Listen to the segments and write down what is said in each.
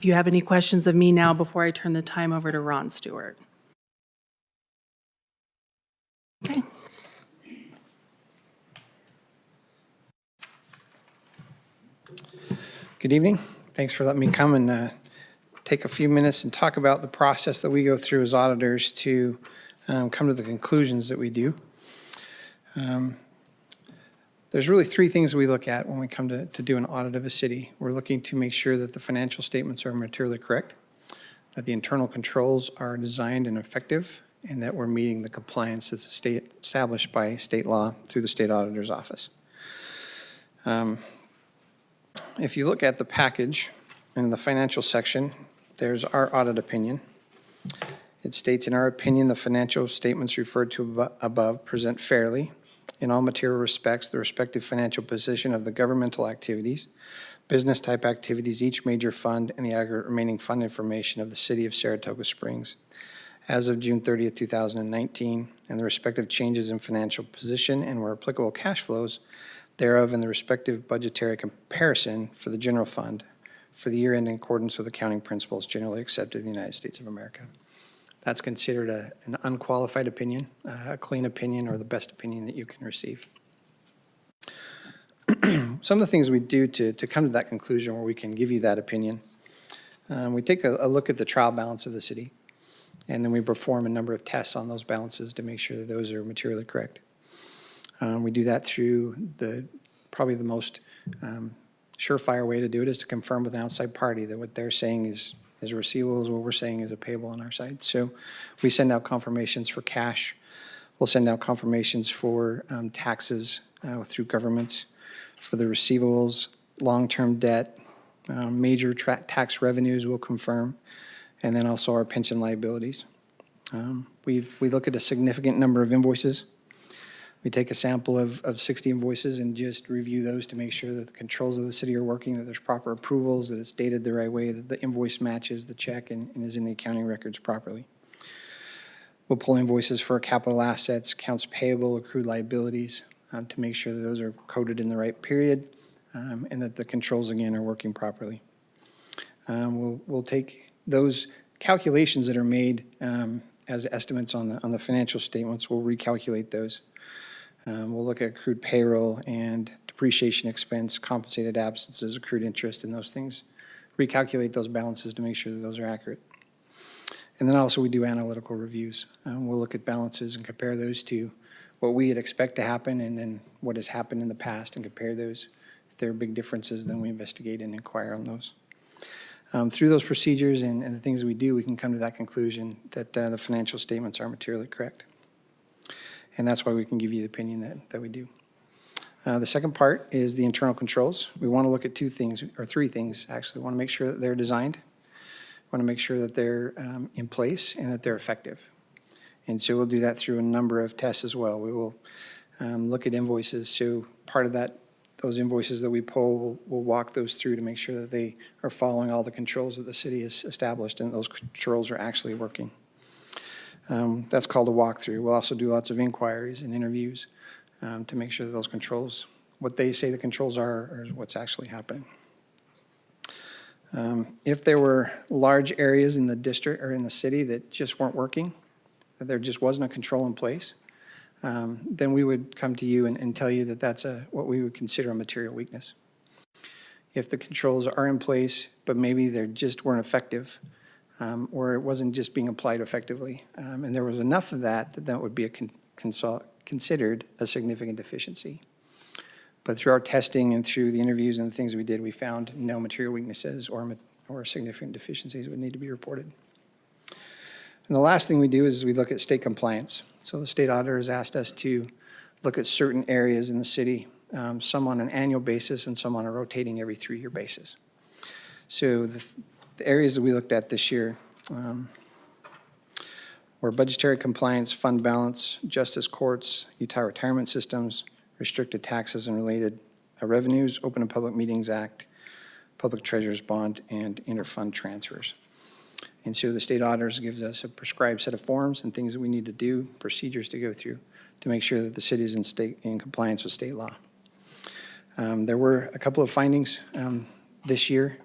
If you have any questions of me now before I turn the time over to Ron Stewart. Okay. Good evening. Thanks for letting me come and take a few minutes and talk about the process that we go through as auditors to come to the conclusions that we do. There's really three things we look at when we come to do an audit of a city. We're looking to make sure that the financial statements are materially correct, that the internal controls are designed and effective, and that we're meeting the compliance that's established by state law through the state auditor's office. If you look at the package in the financial section, there's our audit opinion. It states, in our opinion, the financial statements referred to above present fairly, in all material respects, the respective financial position of the governmental activities, business type activities, each major fund, and the aggregate remaining fund information of the city of Saratoga Springs as of June 30th, 2019, and the respective changes in financial position and, where applicable, cash flows thereof, and the respective budgetary comparison for the general fund for the year end in accordance with accounting principles generally accepted in the United States of America. That's considered an unqualified opinion, a clean opinion, or the best opinion that you can receive. Some of the things we do to come to that conclusion where we can give you that opinion, we take a look at the trial balance of the city, and then we perform a number of tests on those balances to make sure that those are materially correct. We do that through probably the most surefire way to do it is to confirm with an outside party that what they're saying is receivables, what we're saying is a payable on our side. So we send out confirmations for cash. We'll send out confirmations for taxes through governments, for the receivables, long-term debt, major tax revenues we'll confirm, and then also our pension liabilities. We look at a significant number of invoices. We take a sample of 60 invoices and just review those to make sure that the controls of the city are working, that there's proper approvals, that it's dated the right way, that the invoice matches the check and is in the accounting records properly. We'll pull invoices for capital assets, accounts payable, accrued liabilities to make sure that those are coded in the right period and that the controls, again, are working properly. We'll take those calculations that are made as estimates on the financial statements. We'll recalculate those. We'll look at accrued payroll and depreciation expense, compensated absences, accrued interest, and those things. Recalculate those balances to make sure that those are accurate. And then also we do analytical reviews. We'll look at balances and compare those to what we would expect to happen and then what has happened in the past and compare those. If there are big differences, then we investigate and inquire on those. Through those procedures and the things we do, we can come to that conclusion that the financial statements are materially correct. And that's why we can give you the opinion that we do. The second part is the internal controls. We want to look at two things, or three things, actually. We want to make sure that they're designed. We want to make sure that they're in place and that they're effective. And so we'll do that through a number of tests as well. We will look at invoices. So part of that, those invoices that we pull, we'll walk those through to make sure that they are following all the controls that the city has established and those controls are actually working. That's called a walkthrough. We'll also do lots of inquiries and interviews to make sure that those controls, what they say the controls are what's actually happening. If there were large areas in the district or in the city that just weren't working, that there just wasn't a control in place, then we would come to you and tell you that that's what we would consider a material weakness. If the controls are in place, but maybe they just weren't effective, or it wasn't just being applied effectively, and there was enough of that would be considered a significant deficiency. But through our testing and through the interviews and the things we did, we found no material weaknesses or significant deficiencies that would need to be reported. And the last thing we do is we look at state compliance. So the state auditor has asked us to look at certain areas in the city, some on an annual basis and some on a rotating every 3-year basis. So the areas that we looked at this year were budgetary compliance, fund balance, justice courts, Utah retirement systems, restricted taxes and related revenues, Open and Public Meetings Act, Public Treasurer's Bond, and interfund transfers. And so the state auditors gives us a prescribed set of forms and things that we need to do, procedures to go through to make sure that the city is in compliance with state law. There were a couple of findings this year,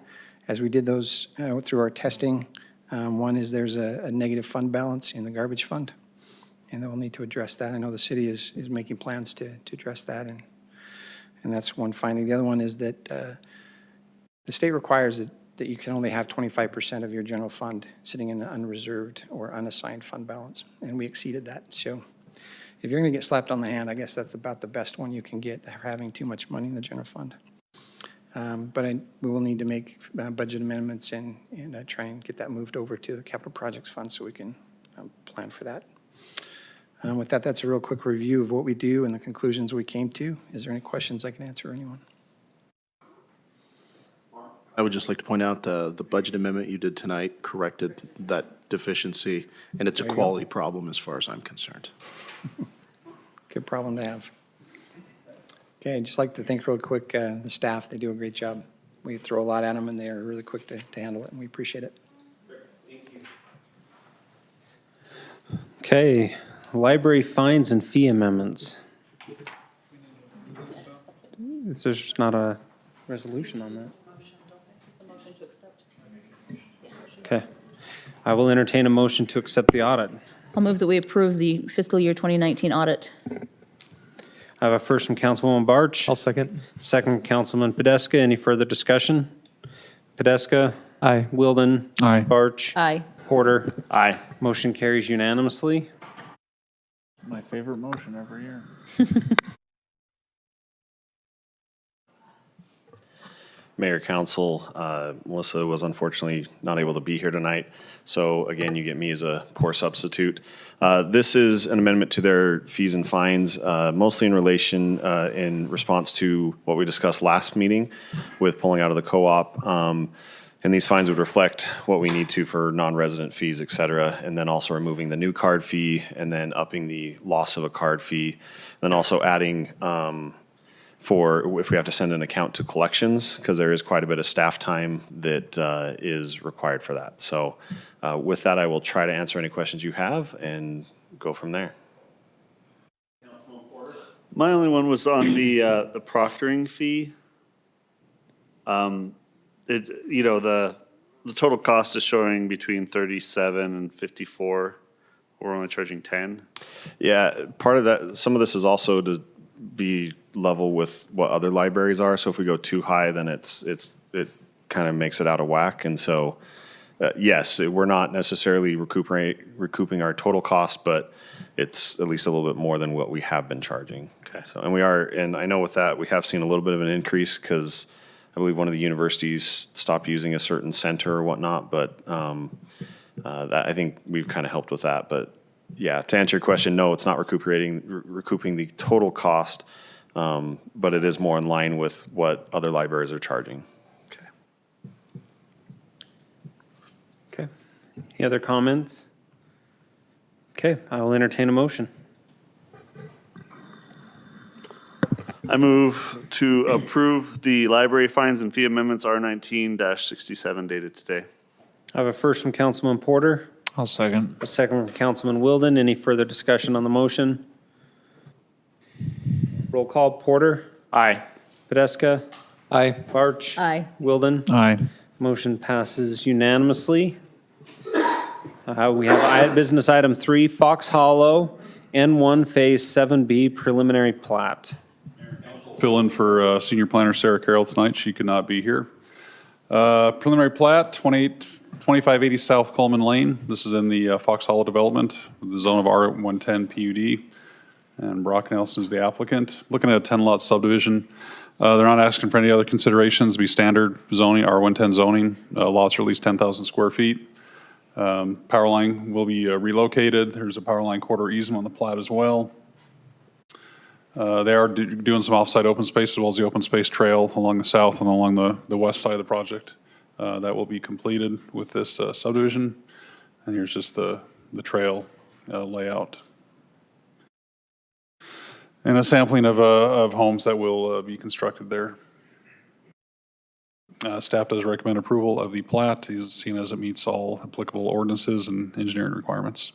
As we did those through our testing, one is there's a negative fund balance in the garbage fund, and then we'll need to address that. I know the city is making plans to address that, and that's one finding. The other one is that the state requires that you can only have 25% of your general fund sitting in an unreserved or unassigned fund balance, and we exceeded that. So if you're going to get slapped on the hand, I guess that's about the best one you can get, having too much money in the general fund. But we will need to make budget amendments and try and get that moved over to the capital projects fund so we can plan for that. With that, that's a real quick review of what we do and the conclusions we came to. Is there any questions I can answer, anyone? I would just like to point out the budget amendment you did tonight corrected that deficiency, and it's a quality problem as far as I'm concerned. Good problem to have. Okay, I'd just like to thank real quick the staff. They do a great job. We throw a lot at them, and they are really quick to handle it, and we appreciate it. Okay, library fines and fee amendments. There's not a resolution on that. Okay, I will entertain a motion to accept the audit. I'll move that we approve the fiscal year 2019 audit. I have a first from Councilwoman Barch. I'll second. Second, Councilman Podeska. Any further discussion? Podeska? Aye. Wilden? Aye. Barch? Aye. Porter? Aye. Motion carries unanimously. My favorite motion every year. Mayor, Council, Melissa was unfortunately not able to be here tonight. So again, you get me as a poor substitute. This is an amendment to their fees and fines, mostly in response to what we discussed last meeting with pulling out of the co-op. And these fines would reflect what we need to for non-resident fees, et cetera, and then also removing the new card fee and then upping the loss of a card fee. Then also adding for if we have to send an account to collections, because there is quite a bit of staff time that is required for that. So with that, I will try to answer any questions you have and go from there. My only one was on the proctoring fee. The total cost is showing between 37 and 54. We're only charging 10. Yeah, part of that, some of this is also to be level with what other libraries are. So if we go too high, then it kind of makes it out of whack. And so, yes, we're not necessarily recouping our total cost, but it's at least a little bit more than what we have been charging. Okay. So, and I know with that, we have seen a little bit of an increase because I believe one of the universities stopped using a certain center or whatnot, but that, I think we've kind of helped with that. But yeah, to answer your question, no, it's not recouping the total cost, but it is more in line with what other libraries are charging. Okay. Okay. Any other comments? Okay, I will entertain a motion. I move to approve the library fines and fee amendments R19-67 dated today. I have a first from Councilman Porter, I'll second. a second from Councilman Wilden. Any further discussion on the motion? Roll call, Porter, Aye. Podeska, Aye. Barch, Aye. Wilden. Aye. Motion passes unanimously. We have business item 3, Fox Hollow, N1 Phase 7B preliminary plat. Fill in for Senior Planner Sarah Carroll tonight. She could not be here. Preliminary plat, 2580 South Coleman Lane. This is in the Fox Hollow development, the zone of R110 PUD. And Brock Nelson is the applicant. Looking at a 10-lot subdivision. They're not asking for any other considerations. Be standard zoning, R110 zoning. Lots are at least 10,000 square feet. Power line will be relocated. There's a power line corridor easement on the plat as well. They are doing some offsite open space as well as the open space trail along the south and along the west side of the project. That will be completed with this subdivision. And here's just the trail layout. And a sampling of homes that will be constructed there. Staff does recommend approval of the plat. Is seen as it meets all applicable ordinances and engineering requirements.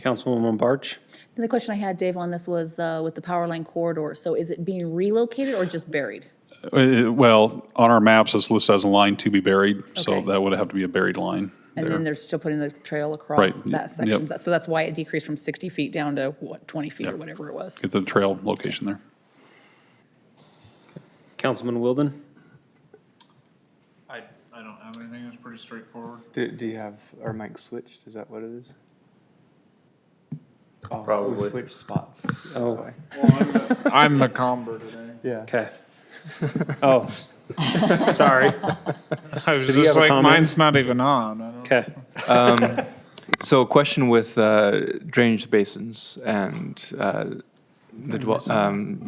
Councilwoman Barch. The question I had, Dave, on this was with the power line corridor. So is it being relocated or just buried? Well, on our maps, it's listed as a line to be buried, so Okay. that would have to be a buried line And there. then they're still putting the trail across Right, that section. yep. So that's why it decreased from 60 feet down to, what, 20 feet or whatever it was. Get the trail location there. Councilman Wilden? I don't have anything, it's pretty straightforward. Do you have our mic switched? Is that what it is? Oh, Probably. we switched spots. Oh. I'm the comber today. Yeah. Okay. Oh, sorry. I was Did you just have a like, comment? mine's not even on. I don't. Okay. So question with drainage basins and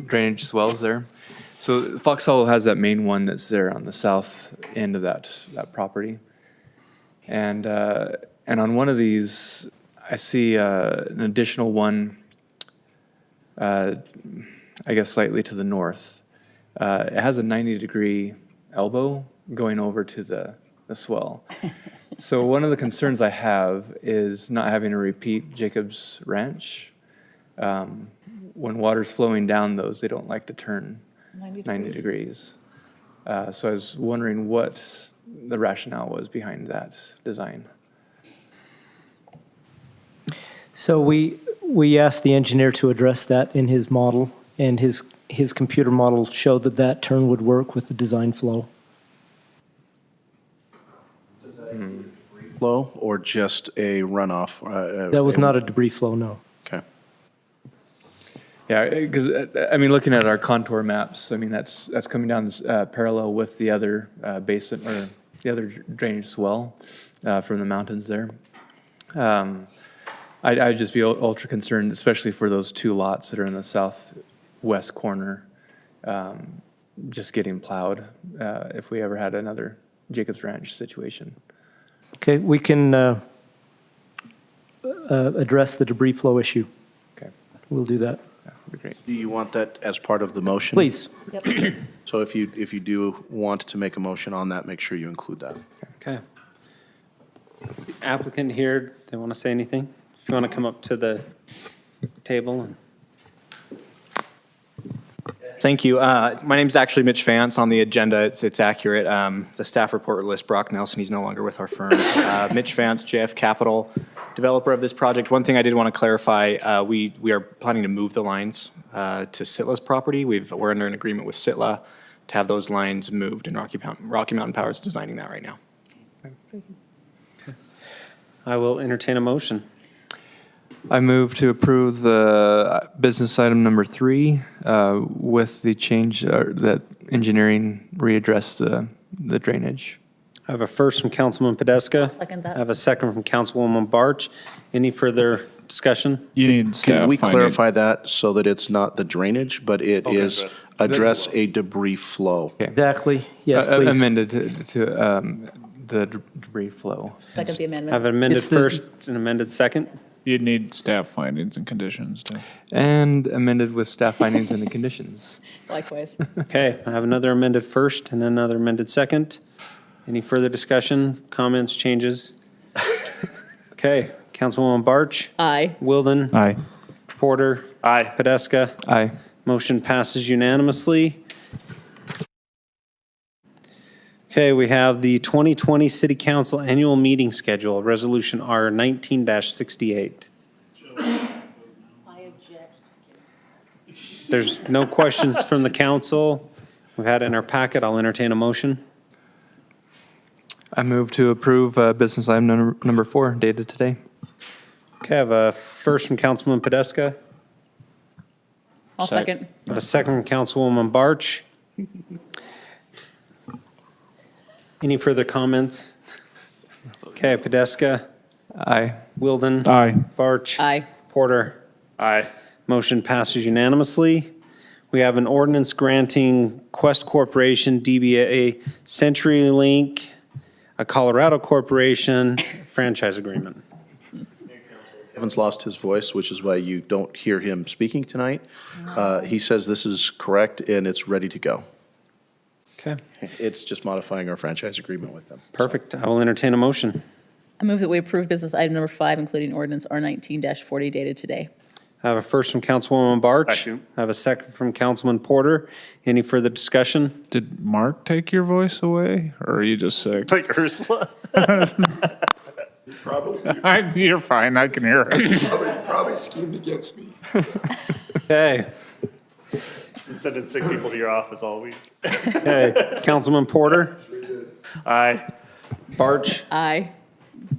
drainage swells there. So Fox Hollow has that main one that's there on the south end of that property. And on one of these, I see an additional one, I guess slightly to the north. It has a 90-degree elbow going over to the swell. So one of the concerns I have is not having to repeat Jacob's Ranch. When water's flowing down those, they don't like to turn 90 degrees. So I was wondering what the rationale was behind that design. So we asked the engineer to address that in his model, and his computer model showed that that turn would work with the design flow. Flow or just a runoff? That was not a debris flow, no. Okay. Yeah, because, I mean, looking at our contour maps, I mean, that's coming down parallel with the other basin, or the other drainage swell from the mountains there. I'd just be ultra concerned, especially for those two lots that are in the southwest corner, just getting plowed if we ever had another Jacob's Ranch situation. Okay, we can address the debris flow issue. Okay, We'll do that. that would be great. Do you want that as part of the motion? Please. So if you do want to make a motion on that, make sure you include that. Okay. Applicant here, they want to say anything? If you want to come up to the table and. Thank you. My name is actually Mitch Vance. On the agenda, it's accurate. The staff report lists Brock Nelson. He's no longer with our firm. Mitch Vance, JF Capital, developer of this project. One thing I did want to clarify, we are planning to move the lines to Sitla's property. We're under an agreement with Sitla to have those lines moved, and Rocky Mountain Power is designing that right now. I will entertain a motion. I move to approve the business item number 3 with the change that engineering readdress the drainage. I have a first from Councilman Podeska. Second that. I have a second from Councilwoman Barch. Any further discussion? You need staff Can we finding. clarify that so that it's not the drainage, but it is address a debris flow? Exactly. Yes, please. Amended to the debris flow. Second the I have amendment. an amended It's the- first and amended second. You'd need staff findings and conditions to. And amended with staff findings and the conditions. Likewise. Okay, I have another amended first and another amended second. Any further discussion, comments, changes? Okay, Councilwoman Barch, Aye. Wilden, Aye. Porter, Aye. Podeska. Aye. Motion passes unanimously. Okay, we have the 2020 City Council Annual Meeting Schedule, Resolution R 19-68. I object. There's no questions from the council. We've had it in our packet. I'll entertain a motion. I move to approve business item number 4 dated today. Okay, I have a first from Councilman Podeska. I'll second. I have a second from Councilwoman Barch. Any further comments? Okay, Podeska, Aye. Wilden, Aye. Barch. Aye. Porter. Aye. Motion passes unanimously. We have an ordinance granting Quest Corporation, DBA CenturyLink, a Colorado corporation franchise agreement. Kevin's lost his voice, which is why you don't hear him speaking tonight. He says this is correct and it's ready to go. Okay, It's just modifying our franchise agreement with them. perfect. I will entertain a motion. I move that we approve business item number 5, including ordinance R 19-40 dated today. I have a first from Councilwoman Barch. Second. I have a second from Councilman Porter. Any further discussion? Did Mark take your voice away, or are you just sick? Like Ursula. You're fine, I can hear it. Probably schemed against me. Okay, Sending sick people to your office all week. okay. Councilman Porter, Aye. Barch, Aye.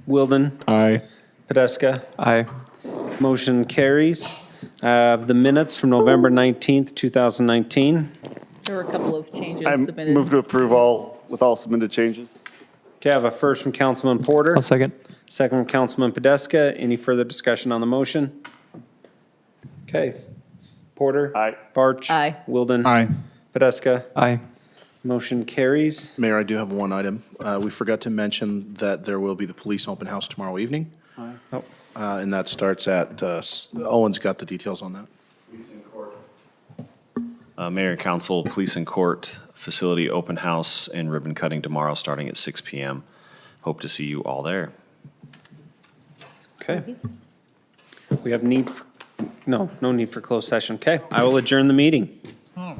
Wilden, Aye. Podeska. Aye. Motion carries. The minutes from November 19th, 2019. There were a couple of I changes submitted. move to approve all, with all submitted changes. Okay, I have a first from Councilman Porter. I'll second. Second from Councilman Podeska. Any further discussion on the motion? Okay. Porter. Aye. Barch. Aye. Wilden. Aye. Podeska. Aye. Motion carries. Mayor, I do have one item. We forgot to mention that there will be the police open house tomorrow evening. Oh. And that starts at, Owen's got the details on that. Mayor and Council, Police and Court Facility Open House and ribbon cutting tomorrow, starting at 6 p.m. Hope to see you all there. Okay. We have need, no need for closed session. Okay, I will adjourn the meeting. Wow.